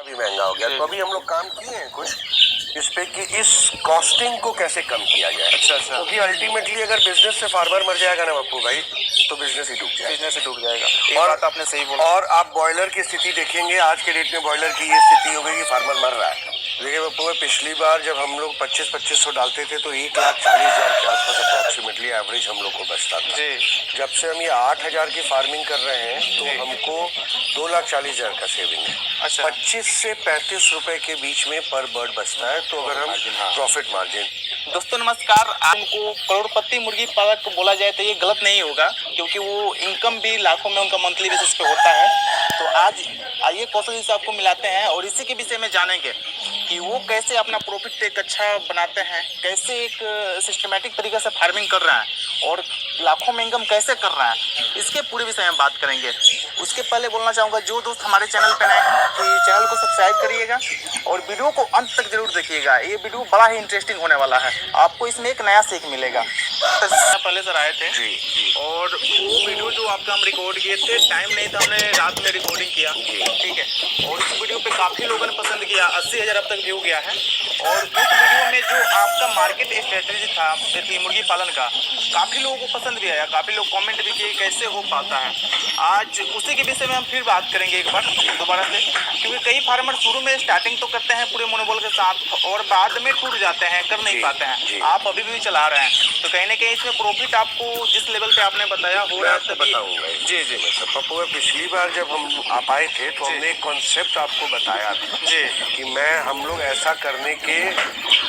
अभी महंगा हो गया, तो अभी हम लोग काम किए हैं कुछ इस पे कि इस कॉस्टिंग को कैसे कम किया जाए। अच्छा। क्योंकि अल्टीमेटली अगर बिजनेस से फार्मर मर जाएगा ना पप्पू भाई, तो बिजनेस ही डूब जाएगा। ये बात आपने सही बोला। और आप बॉयलर की स्थिति देखेंगे, आज के डेट में बॉयलर की ये स्थिति हो गई कि फार्मर मर रहा है। देखिए पप्पू, पिछली बार जब हम लोग 25-2500 डालते थे तो 1,40,000 के आसपास अप्रोक्सीमेटली एवरेज हम लोग को बचता था जी। जब से हम ये 8,000 की फार्मिंग कर रहे हैं तो हमको 2,40,000 का सेविंग है। अच्छा। 25 से 35 रुपए के बीच में पर बर्ड बचता है, तो अगर हम प्रॉफिट मार्जिन। दोस्तों नमस्कार। आपको करोड़पति मुर्गी पालक बोला जाए तो ये गलत नहीं होगा, क्योंकि वो इनकम भी लाखों में उनका मंथली बेसिस पे होता है। तो आज आइए कौशल जी से आपको मिलाते हैं और इसी के विषय में जानेंगे कि वो कैसे अपना प्रॉफिट एक अच्छा बनाते हैं, कैसे एक सिस्टमेटिक तरीके से फार्मिंग कर रहा है और लाखों में इनकम कैसे कर रहा है, इसके पूरे विषय में बात करेंगे। उसके पहले बोलना चाहूँगा, जो दोस्त हमारे चैनल पर नए हैं कि चैनल को सब्सक्राइब करिएगा और वीडियो को अंत तक जरूर देखिएगा। ये वीडियो बड़ा ही इंटरेस्टिंग होने वाला है, आपको इसमें एक नया सीख मिलेगा। पहले सर आए थे जी। और वो वीडियो जो आपका हम रिकॉर्ड किए थे, टाइम नहीं था, हमने रात में रिकॉर्डिंग किया, ठीक है। और उस वीडियो पे काफ़ी लोगों ने पसंद किया, 80,000 अब तक व्यू गया है। और उस वीडियो में जो आपका मार्केट स्ट्रेटेजी था मुर्गी पालन का, काफ़ी लोगों को पसंद भी आया, काफ़ी लोग कमेंट भी किए कैसे हो पाता है। आज उसी के विषय में हम फिर बात करेंगे एक बार दोबारा से, क्योंकि कई फार्मर शुरू में स्टार्टिंग तो करते हैं पूरे मनोबल के साथ और बाद में टूट जाते हैं, कर नहीं पाते हैं। आप अभी भी चला रहे हैं, तो कहीं ना कहीं इसमें प्रॉफिट आपको जिस लेवल पे आपने बताया हो रहा है बताऊंगा। जी जी पप्पू, पिछली बार जब हम आप आए थे तो हमने एक कॉन्सेप्ट आपको बताया था जी कि हम लोग ऐसा करने के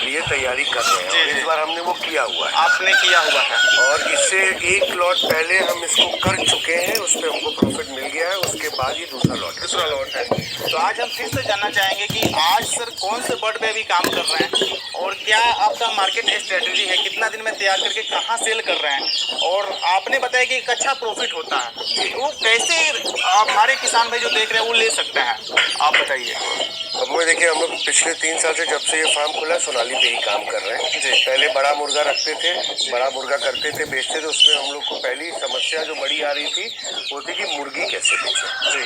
लिए तैयारी कर रहे हैं। इस बार हमने वो किया हुआ है, आपने किया हुआ है। और इससे एक लॉट पहले हम इसको कर चुके हैं, उस पर हमको प्रॉफिट मिल गया है। उसके बाद ये दूसरा लॉट है। तो आज हम फिर से जानना चाहेंगे कि आज सर कौन से बर्ड पे अभी काम कर रहे हैं और क्या आपका मार्केट स्ट्रेटेजी है, कितना दिन में तैयार करके कहाँ सेल कर रहे हैं, और आपने बताया कि एक अच्छा प्रॉफिट होता है, तो वो कैसे हमारे किसान भाई जो देख रहे हैं वो ले सकते हैं, आप बताइए। अब वो देखिए, हम लोग पिछले 3 साल से जब से ये फार्म खुला सोनाली पे ही काम कर रहे हैं जी। पहले बड़ा मुर्गा रखते थे, बड़ा मुर्गा करते थे, बेचते थे। उसमें हम लोग को पहली समस्या जो बड़ी आ रही थी वो थी कि मुर्गी कैसे बेचें जी।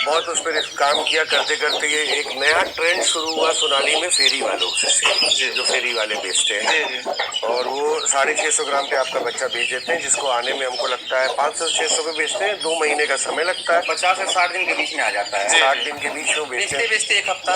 बहुत उस पर काम किया, करते करते ये एक नया ट्रेंड शुरू हुआ सोनाली में फेरी वालों से, जो फेरी वाले बेचते हैं, और वो 650 ग्राम पे आपका बच्चा बेच देते हैं, जिसको आने में हमको लगता है 500 से 600 पे बेचते हैं। 2 महीने का समय लगता है, 50 से 60 दिन के बीच में आ जाता है। 60 दिन के बीच में बेचते एक हफ्ता।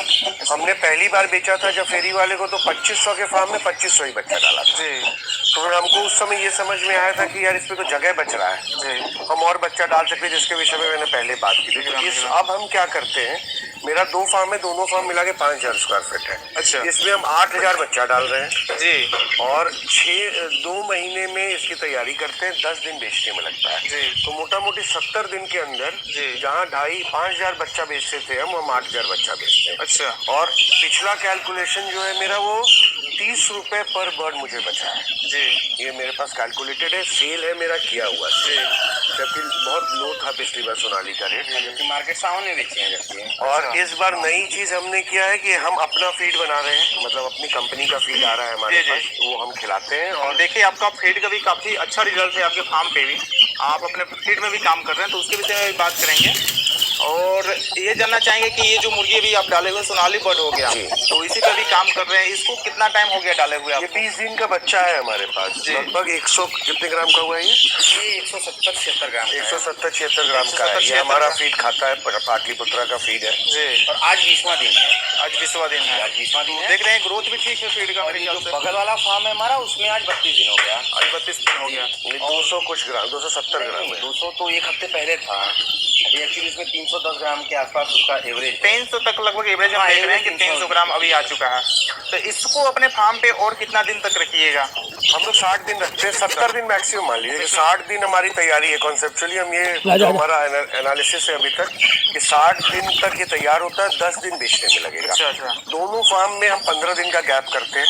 हमने पहली बार बेचा था जब फेरी वाले को, तो 2500 के फार्म में 2500 ही बच्चा डाला था जी। तो फिर हमको उस समय ये समझ में आया था कि यार इस पे तो जगह बच रहा है जी, हम और बच्चा डाल सकते, जिसके विषय में मैंने पहले बात की थी। अब हम क्या करते हैं, मेरा 2 फार्म है, दोनों फार्म मिला के 5,000 स्क्वायर फीट है। अच्छा। इसमें हम 8,000 बच्चा डाल रहे हैं जी, और 2 महीने में इसकी तैयारी करते हैं, 10 दिन बेचने में लगता है जी। तो मोटा मोटी 70 दिन के अंदर जहाँ 2,500 बच्चा बेचते थे हम 8,000 बच्चा बेचते हैं। अच्छा। और पिछला कैलकुलेशन जो है मेरा, वो 30 रुपए पर बर्ड मुझे बचा है जी। ये मेरे पास कैलकुलेटेड है, सेल है मेरा किया हुआ जी। जबकि बहुत लो था पिछली बार सोनाली का रेट, मार्केट सामने बेचे हैं जबकि। और इस बार नई चीज हमने किया है कि हम अपना फीड बना रहे हैं, मतलब अपनी कंपनी का फीड आ रहा है हमारे पास, वो हम खिलाते हैं। और देखिए आपका फीड का भी काफी अच्छा रिजल्ट है, आपके फार्म पे भी आप अपने फीड में भी काम कर रहे हैं, तो उसके विषय में भी बात करेंगे। और ये जानना चाहेंगे कि ये जो मुर्गी भी आप डाले हुए सोनाली बर्ड हो गया, तो इसी पे भी काम कर रहे हैं, इसको कितना टाइम हो गया डाले हुए? ये 20 दिन का बच्चा है हमारे पास, लगभग 100 कितने ग्राम का हुआ है ये 170-76 ग्राम, 170-76 ग्राम का है। ये हमारा फीड खाता है, पाटलिपुत्रा का फीड है जी। और आज 20वां दिन है, आज 20वां दिन है, आज 20वां दिन है। देख रहे हैं ग्रोथ भी ठीक है फीड का। और जो बगल वाला फार्म है हमारा, उसमें आज 32 दिन हो गया, आज 32 दिन हो गया। 200 कुछ ग्राम, 270 ग्राम है। 200 तो एक हफ्ते पहले था, अभी एक्चुअली इसमें 310 ग्राम के आसपास उसका एवरेज, 300 तक लगभग एवरेज हम देख रहे हैं कि 300 ग्राम अभी आ चुका है। तो इसको अपने फार्म पे और कितना दिन तक रखिएगा? हम लोग 60 दिन रखते हैं, 70 दिन मैक्सिमम मान लीजिए। 60 दिन हमारी तैयारी है कॉन्सेप्चुअली, हम ये हमारा एनालिसिस है अभी तक कि 60 दिन तक ये तैयार होता है, 10 दिन बेचने में लगेगा। अच्छा। दोनों फार्म में हम 15 दिन का गैप करते हैं।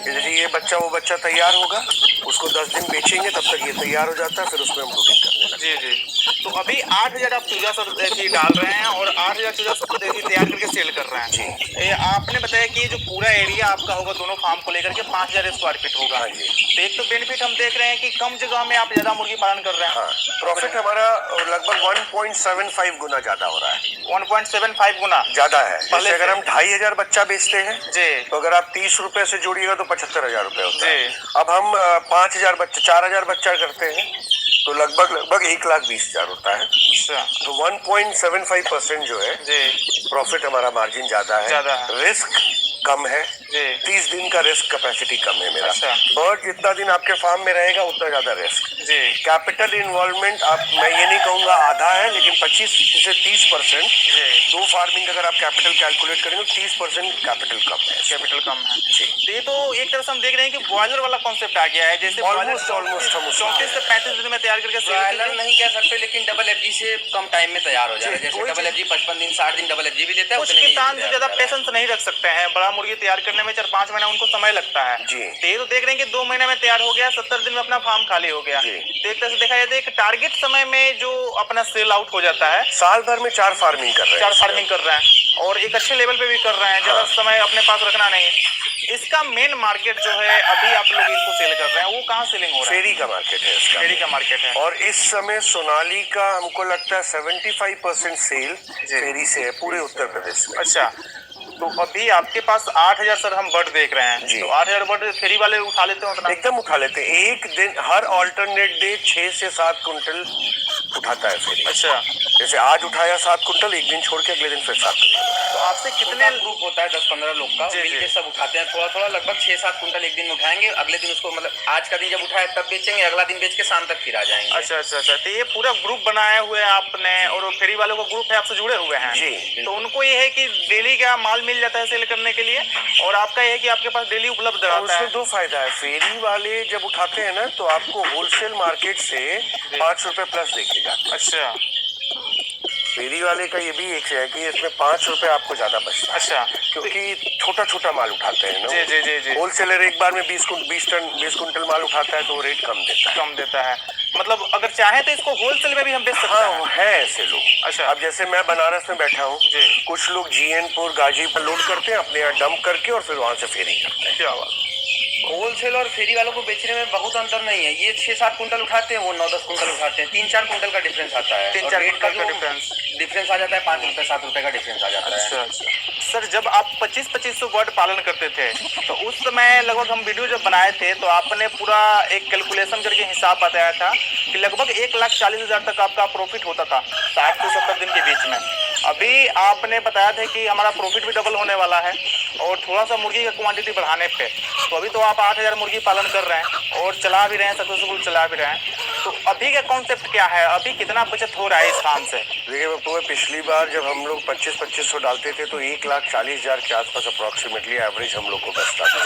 जैसे ये बच्चा वो बच्चा तैयार होगा, उसको 10 दिन बेचेंगे, तब तक ये तैयार हो जाता है, फिर उसमें हम ब्रूडिंग करने लगते हैं। जी जी। तो अभी 8,000 आप चूजा सर देखिए डाल रहे हैं और 8,000 चूजा सर देखिए तैयार करके सेल कर रहे हैं। जी। ये आपने बताया कि ये जो पूरा एरिया आपका होगा दोनों फार्म को लेकर के 5,000 स्क्वायर फीट होगा। हाँ जी। तो एक तो बेनिफिट हम देख रहे हैं कि कम जगह में आप ज्यादा मुर्गी पालन कर रहे हैं। हाँ, प्रॉफिट हमारा लगभग 1.75 गुना ज्यादा हो रहा है। 1.75 गुना ज्यादा है। पहले जैसे अगर से। हम 2,500 बच्चा बेचते हैं जी तो अगर आप 30 रुपए से जोड़िएगा तो 75,000 रुपए होता है। जी। अब हम 5,000 बच्चा 4,000 बच्चा करते हैं तो लगभग 1,20,000 होता है। अच्छा तो 1.75% जो है जी प्रॉफिट हमारा मार्जिन ज्यादा है। रिस्क कम है। जी 30 दिन का रिस्क कैपेसिटी कम है मेरा। अच्छा। बर्ड जितना दिन आपके फार्म में रहेगा उतना ज्यादा रिस्क। जी कैपिटल इन्वॉल्वमेंट आप मैं ये नहीं कहूंगा आधा है, लेकिन 25 से 30% जी। दो फार्मिंग अगर आप कैपिटल कैलकुलेट करेंगे तो 30% कैपिटल कम है। कैपिटल कम है। जी। तो ये तो एक तरह से हम देख रहे हैं कि बॉयलर वाला कॉन्सेप्ट आ गया है। जैसे Almost हम उसमें 34 से 35 दिन में तैयार करके सेल ब्रॉयलर नहीं कह सकते, लेकिन डबल एफजी से कम टाइम में तैयार हो जा रहा है। जैसे वही डबल एफजी 55 दिन 60 दिन डबल एफजी भी लेता है, कुछ उतने में किसान easy जो तैयार ज्यादा हो जा रहा है। पेशेंस नहीं रख सकते हैं, बड़ा मुर्गी तैयार करने में 4-5 महीना उनको समय लगता है। जी। तो ये तो देख रहे हैं कि 2 महीने में तैयार हो गया, 70 दिन में अपना फार्म खाली हो गया। जी। तो एक तरह से देखा जाए तो एक टारगेट समय में जो अपना सेल आउट हो जाता है। साल भर में 4 फार्मिंग कर रहे हैं। 4 फार्मिंग कर रहे हैं और एक अच्छे लेवल पे भी कर रहे हैं, ज्यादा समय अपने पास रखना नहीं। इसका मेन मार्केट जो है अभी आप लोग इसको सेल कर रहे हैं, वो कहाँ सेलिंग हो रहा है? फेरी का मार्केट है इसका। फेरी का मार्केट है। और इस समय सोनाली का हमको लगता है 75% सेल फेरी से है पूरे उत्तर प्रदेश में। अच्छा, तो अभी आपके पास 8,000 सर हम बर्ड देख रहे हैं। जी। तो 8,000 बर्ड फेरी वाले उठा लेते हैं उतना? एकदम उठा लेते हैं। एक दिन हर ऑल्टरनेट डे 6 से 7 कुंटल उठाता है फेरी। अच्छा, जैसे आज उठाया 7 कुंटल, एक दिन छोड़ के अगले दिन फिर 7 कुंटल। तो आपसे कितने कितने ग्रुप होता है 10-15 लोग का, जी, मिलके जी। सब उठाते हैं थोड़ा थोड़ा, लगभग 6-7 कुंटल एक दिन में उठाएंगे। अगले दिन उसको मतलब आज का दिन जब उठाए तब बेचेंगे, अगला दिन बेच के शाम तक फिर आ जाएंगे। अच्छा अच्छा अच्छा। तो ये पूरा ग्रुप बनाए हुए हैं आपने और वो फेरी वालों का ग्रुप है आपसे जुड़े हुए हैं? जी। तो उनको ये है कि डेली का माल मिल जाता है सेल करने के लिए और आपका ये है कि आपके पास डेली उपलब्ध और रहता है। उसमें 2 फायदा है। फेरी वाले जब उठाते हैं ना तो आपको होलसेल मार्केट से 5 रुपए प्लस देके जाते हैं। अच्छा फेरी वाले का ये भी एक है कि इसमें 5 रुपए आपको ज्यादा बचता है। अच्छा। क्योंकि छोटा छोटा माल उठाते हैं ना। जी जी जी जी। होलसेलर एक बार में 20 कुंटल माल उठाता है तो वो रेट कम देता है। कम देता है। मतलब अगर चाहे तो इसको होलसेल में भी हम बेच सकते हाँ, हैं। वो है ऐसे लोग। अच्छा। अब जैसे मैं बनारस में बैठा हूँ, जी। कुछ लोग जीएनपुर गाजीपुर लोड करते हैं अपने यहाँ डंप करके और फिर वहाँ से फेरी करते हैं। क्या बात। होलसेल और फेरी वालों को बेचने में बहुत अंतर नहीं है। ये 6-7 कुंटल उठाते हैं, वो 9-10 कुंटल उठाते हैं। 3-4 कुंटल का डिफरेंस आता है। 3-4 और रेट कुंटल का जो डिफरेंस आ जाता है 5 रुपए 7 रुपए का डिफरेंस आ जाता है। अच्छा अच्छा। सर जब आप 25-2500 बर्ड पालन करते थे तो उस समय लगभग हम वीडियो जब बनाए थे तो आपने पूरा एक कैलकुलेशन करके हिसाब बताया था कि लगभग 1,40,000 तक आपका प्रॉफिट होता था 60 से 70 दिन के बीच में। अभी आपने बताया था कि हमारा प्रॉफिट भी डबल होने वाला है और थोड़ा सा मुर्गी का क्वांटिटी बढ़ाने पे। तो अभी तो आप 8,000 मुर्गी पालन कर रहे हैं और चला भी रहे हैं, सक्सेसफुल चला भी रहे हैं। तो अभी का कॉन्सेप्ट क्या है, अभी कितना बचत हो रहा है इस काम से? देखिए बापू, पिछली बार जब हम लोग 25-2500 डालते थे तो 1,40,000 के आसपास अप्रोक्सीमेटली एवरेज हम लोग को बचता था।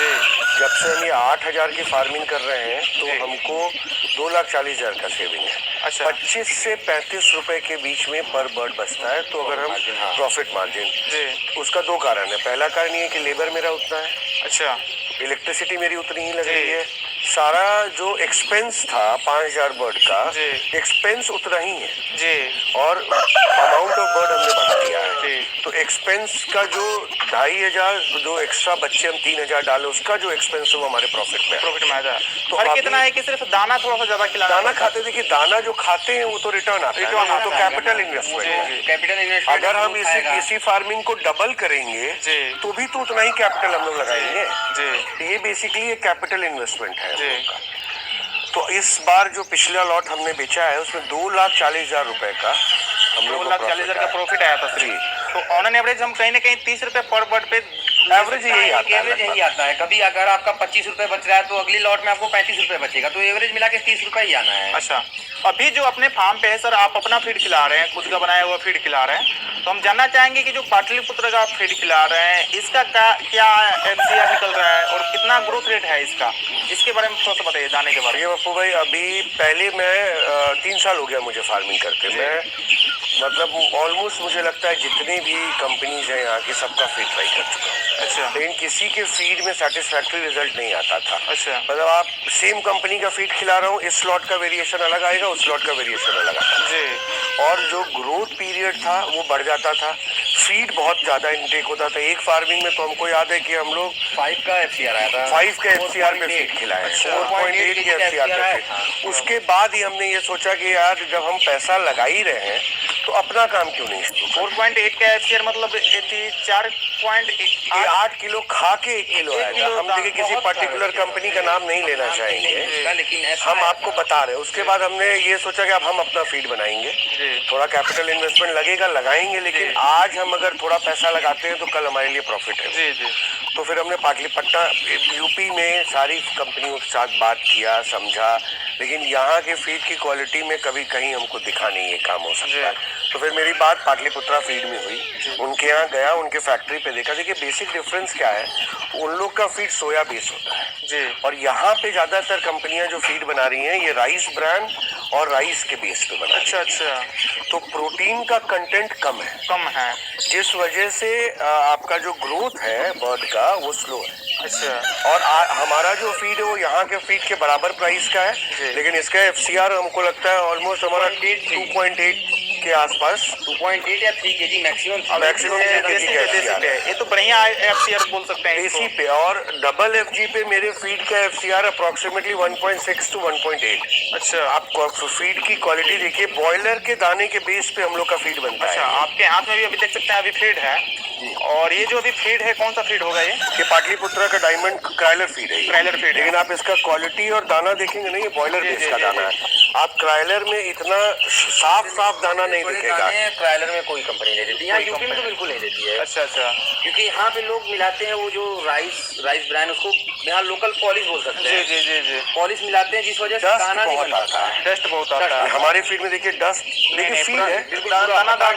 जब से हम ये 8,000 की फार्मिंग कर रहे हैं तो हमको 2,40,000 का सेविंग है। अच्छा। 25 से 35 रुपए के बीच में पर बर्ड बचता है। तो अगर हम प्रॉफिट मार्जिन, उसका 2 कारण है। पहला कारण ये है कि लेबर मेरा उतना है। अच्छा। इलेक्ट्रिसिटी मेरी उतनी ही लग रही है। सारा जो एक्सपेंस था 5,000 बर्ड का, एक्सपेंस उतना ही है जी। और अमाउंट ऑफ बर्ड हमने बढ़ा दिया है। जी। तो एक्सपेंस का जो 2,500 जो एक्स्ट्रा बच्चे हम 3,000 डाले, उसका जो एक्सपेंस है वो हमारे प्रॉफिट में आ जाए। तो फर्क अभी कितना है कि सिर्फ दाना थोड़ा सा ज्यादा खिलाना। दाना खाते, देखिए दाना जो खाते हैं वो तो रिटर्न आता है, वो तो कैपिटल इन्वेस्टमेंट है। कैपिटल इन्वेस्टमेंट अगर हम इसी फार्मिंग को डबल करेंगे तो भी तो उतना ही कैपिटल हम लोग लगाएंगे। तो ये बेसिकली एक कैपिटल इन्वेस्टमेंट है हम लोग का। तो इस बार जो पिछला लॉट हमने बेचा है उसमें 2,40,000 रुपए का हम लोग 2,40,000 का प्रॉफिट आया था। तो ऑन एन एवरेज हम कहीं ना कहीं 30 रुपए पर बर्ड पे एवरेज यही आता है। कभी अगर आपका 25 रुपए बच रहा है तो अगली लॉट में आपको 35 रुपए बचेगा, तो एवरेज मिला के 30 रुपए ही आना है। अच्छा। अभी जो अपने फार्म पे है सर, आप अपना फीड खिला रहे हैं, खुद का बनाया हुआ फीड खिला रहे हैं, तो हम जानना चाहेंगे कि जो पाटलिपुत्र का फीड खिला रहे हैं इसका क्या एफसीआर निकल रहा है और कितना ग्रोथ रेट है इसका, इसके बारे में थोड़ा सा बताइए दाने के बारे में। पप्पू भाई, अभी पहले मैं 3 साल हो गया मुझे फार्मिंग करते। मैं मतलब ऑलमोस्ट मुझे लगता है जितने भी कंपनीज हैं यहाँ की सबका फीड ट्राई कर चुका हूँ। अच्छा लेकिन किसी के फीड में सेटिस्फैक्ट्री रिजल्ट नहीं आता था। अच्छा मतलब आप सेम कंपनी का फीड खिला रहा हूँ, इस स्लॉट का वेरिएशन अलग आएगा, उस स्लॉट का वेरिएशन अलग आएगा जी। और जो ग्रोथ पीरियड था वो बढ़ जाता था। फीड बहुत ज्यादा इनटेक होता था। एक फार्मिंग में तो हमको याद है कि हम लोग 5 का FCR आया था, 5 के FCR पे फीड खिलाए, 4.8 के FCR पे फीड। उसके बाद ही हमने ये सोचा कि यार जब हम पैसा लगा ही रहे हैं तो अपना काम क्यों नहीं शुरू करें। 4.8 का FCR मतलब 4.8 8 किलो खा के 1 किलो आएगा। हम देखिए किसी पर्टिकुलर कंपनी का नाम नहीं लेना चाहेंगे, लेकिन हम आपको बता रहे हैं। उसके बाद हमने ये सोचा कि अब हम अपना फीड बनाएंगे, थोड़ा कैपिटल इन्वेस्टमेंट लगेगा, लगाएंगे, लेकिन आज हम अगर थोड़ा पैसा लगाते हैं तो कल हमारे लिए प्रॉफिट है। जी जी। तो फिर हमने पाटलिपट्टा यूपी में सारी कंपनियों के साथ बात किया, समझा, लेकिन यहाँ के फीड की क्वालिटी में कभी कहीं हमको दिखा नहीं ये काम हो सकता है। तो फिर मेरी बात पाटलिपुत्रा फीड में हुई, उनके यहाँ गया, उनके फैक्ट्री पे देखा। देखिए बेसिक डिफरेंस क्या है, उन लोग का फीड सोया बेस होता है जी और यहाँ पे ज्यादातर कंपनियां जो फीड बना रही हैं ये राइस ब्रांड और राइस के बेस पे बना रही हैं। अच्छा। तो प्रोटीन का कंटेंट कम है, जिस वजह से आपका जो ग्रोथ है बर्ड का वो स्लो है। अच्छा। और हमारा जो फीड है वो यहाँ के फीड के बराबर प्राइस का है, लेकिन इसका FCR हमको लगता है ऑलमोस्ट हमारा 2.8 के आसपास, 2.8 या 3 kg मैक्सिमम ये तो बढ़िया FCR बोल सकते हैं देसी पे। और डबल FG पे मेरे फीड का FCR अप्रोक्सीमेटली 1.6 to 1.8। अच्छा। आप फीड की क्वालिटी देखिए, बॉयलर के दाने के बेस पे हम लोग का फीड बनता अच्छा, है। आपके हाथ में भी अभी देख सकते हैं अभी फीड है, और ये जो अभी फीड है कौन सा फीड होगा ये पाटलिपुत्रा का डायमंड क्राइलर फीड है, क्राइलर फीड है। लेकिन आप इसका क्वालिटी और दाना देखेंगे नहीं, ये बॉयलर बेस का दाना है। आप क्राइलर में इतना साफ दाना नहीं दिखेगा। क्राइलर में कोई कंपनी नहीं देती, यहाँ यूपी में तो बिल्कुल नहीं देती है। अच्छा अच्छा। क्योंकि यहाँ पे लोग मिलाते हैं वो जो राइस ब्रांड, उसको यहाँ लोकल पॉलिश बोल सकते हैं। जी जी जी। पॉलिश मिलाते हैं जिस वजह से दाना नहीं बन पाता है, डस्ट बहुत आता है। हमारे फीड में देखिए डस्ट, लेकिन फीड है दानादार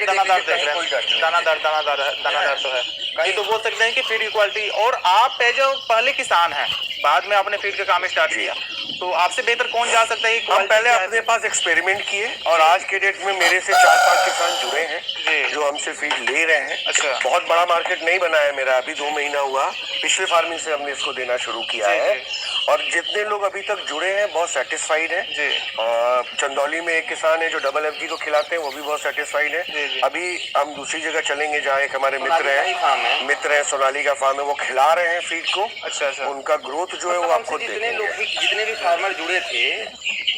तो है। ये तो बोल सकते हैं कि फीड की क्वालिटी। और आप जो पहले किसान हैं, बाद में आपने फीड का काम स्टार्ट किया, तो आपसे बेहतर कौन जा सकता है? हम पहले अपने पास एक्सपेरिमेंट किए और आज के डेट में मेरे से 4-5 किसान जुड़े हैं जो हमसे फीड ले रहे हैं। अच्छा। बहुत बड़ा मार्केट नहीं बना है मेरा, अभी 2 महीना हुआ, पिछले फार्मिंग से हमने इसको देना शुरू किया है। और जितने लोग अभी तक जुड़े हैं बहुत सेटिस्फाइड हैं। और चंदौली में एक किसान है जो डबल FG को खिलाते हैं, वो भी बहुत सेटिस्फाइड है। अभी हम दूसरी जगह चलेंगे जहाँ एक हमारे मित्र है, सोनाली का फार्म है, वो खिला रहे हैं फीड को। अच्छा। उनका ग्रोथ जो है वो आपको जितने भी फार्मर जुड़े थे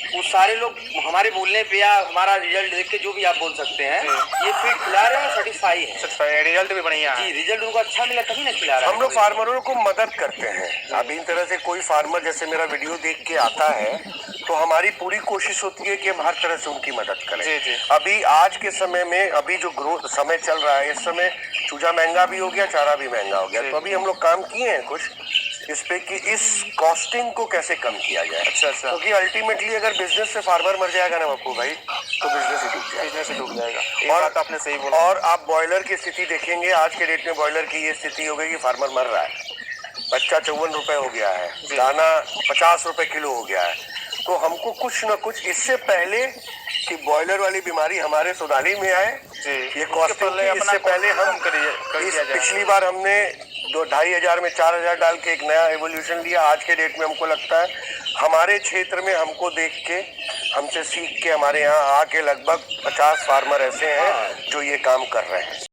वो सारे लोग हमारे बोलने पे या हमारा रिजल्ट देख के, जो भी आप बोल सकते हैं, ये फीड खिला रहे हैं, सेटिस्फाई है, रिजल्ट भी बढ़िया है। रिजल्ट उनको अच्छा मिला तभी ना खिला रहे हैं। हम लोग फार्मरों को मदद करते हैं। अभी इन तरह से कोई फार्मर जैसे मेरा वीडियो देख के आता है तो हमारी पूरी कोशिश होती है कि हम हर तरह से उनकी मदद करें। अभी आज के समय में, अभी जो ग्रोथ समय चल रहा है, इस समय चूजा महंगा भी हो गया, चारा भी महंगा हो गया, तो अभी हम लोग काम किए हैं कुछ इस पे कि इस कॉस्टिंग को कैसे कम किया जाए। अच्छा। क्योंकि अल्टीमेटली अगर बिजनेस से फार्मर मर जाएगा ना बापू भाई, तो बिजनेस ही डूब जाएगा। और बात आपने सही बोला। और आप बॉयलर की स्थिति देखेंगे, आज के डेट में बॉयलर की ये स्थिति हो गई कि फार्मर मर रहा है। बच्चा 54 रुपए हो गया है, दाना 50 रुपए किलो हो गया है। तो हमको कुछ न कुछ इससे पहले कि बॉयलर वाली बीमारी हमारे सोनाली में आए, ये कॉस्टिंग इससे पहले हम पिछली बार हमने 2-2,500 में 4,000 डाल के एक नया एवोल्यूशन लिया। आज के डेट में हमको लगता है हमारे क्षेत्र में हमको देख के, हमसे सीख के हमारे यहाँ आके लगभग 50 फार्मर ऐसे हैं जो ये काम कर रहे हैं।